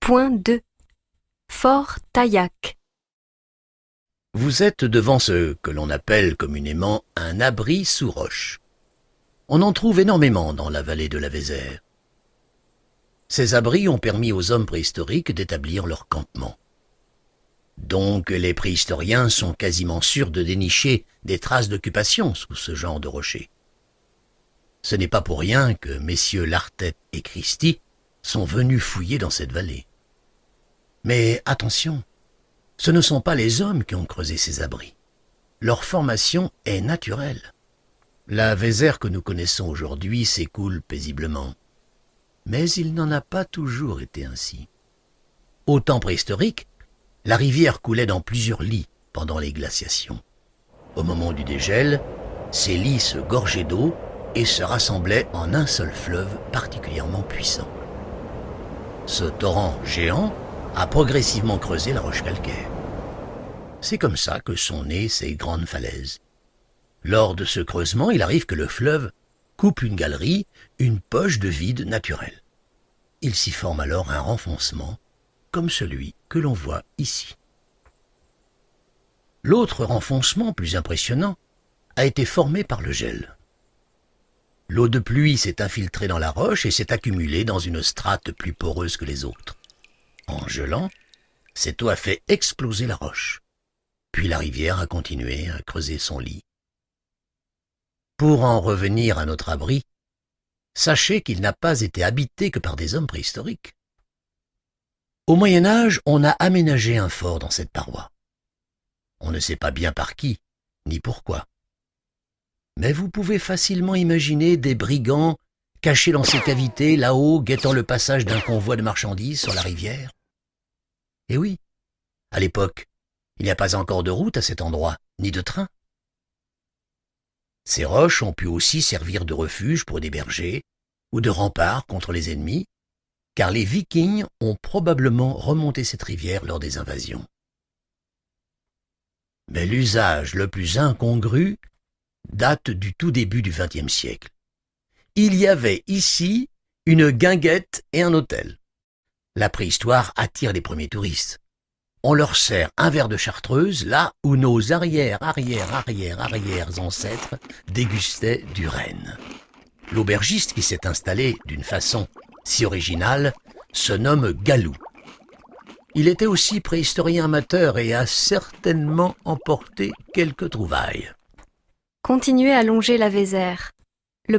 Point 2. Fort Taillac. Vous êtes devant ce que l'on appelle communément un abri sous roche. On en trouve énormément dans la vallée de la Vézère. Ces abris ont permis aux hommes préhistoriques d'établir leur campement. Donc les préhistoriens sont quasiment sûrs de dénicher des traces d'occupation sous ce genre de rochers. Ce n'est pas pour rien que messieurs Lartet et Christie sont venus fouiller dans cette vallée. Mais attention, ce ne sont pas les hommes qui ont creusé ces abris. Leur formation est naturelle. La Vézère que nous connaissons aujourd'hui s'écoule paisiblement. Mais il n'en a pas toujours été ainsi. Au temps préhistorique, la rivière coulait dans plusieurs lits pendant les glaciations. Au moment du dégel, ces lits se gorgeaient d'eau et se rassemblaient en un seul fleuve particulièrement puissant. Ce torrent géant a progressivement creusé la roche calcaire. C'est comme ça que sont nées ces grandes falaises. Lors de ce creusement, il arrive que le fleuve coupe une galerie, une poche de vide naturel. Il s'y forme alors un renfoncement, comme celui que l'on voit ici. L'autre renfoncement, plus impressionnant, a été formé par le gel. L'eau de pluie s'est infiltrée dans la roche et s'est accumulée dans une strate plus poreuse que les autres. En gelant, cette eau a fait exploser la roche. Puis la rivière a continué à creuser son lit. Pour en revenir à notre abri, sachez qu'il n'a pas été habité que par des hommes préhistoriques. Au Moyen Âge, on a aménagé un fort dans cette paroi. On ne sait pas bien par qui, ni pourquoi. Mais vous pouvez facilement imaginer des brigands cachés dans ces cavités, là-haut, guettant le passage d'un convoi de marchandises sur la rivière. Et oui, à l'époque, il n'y a pas encore de route à cet endroit, ni de train. Ces roches ont pu aussi servir de refuge pour des bergers ou de rempart contre les ennemis, car les Vikings ont probablement remonté cette rivière lors des invasions. Mais l'usage le plus incongru date du tout début du XXe siècle. Il y avait ici une guinguette et un hôtel. La préhistoire attire les premiers touristes. On leur sert un verre de chartreuse là où nos arrière-ancêtres dégustaient du renne. L'aubergiste qui s'est installé d'une façon si originale se nomme Galou. Il était aussi préhistorien amateur et a certainement emporté quelques trouvailles. Continuez à longer la Vézère. Le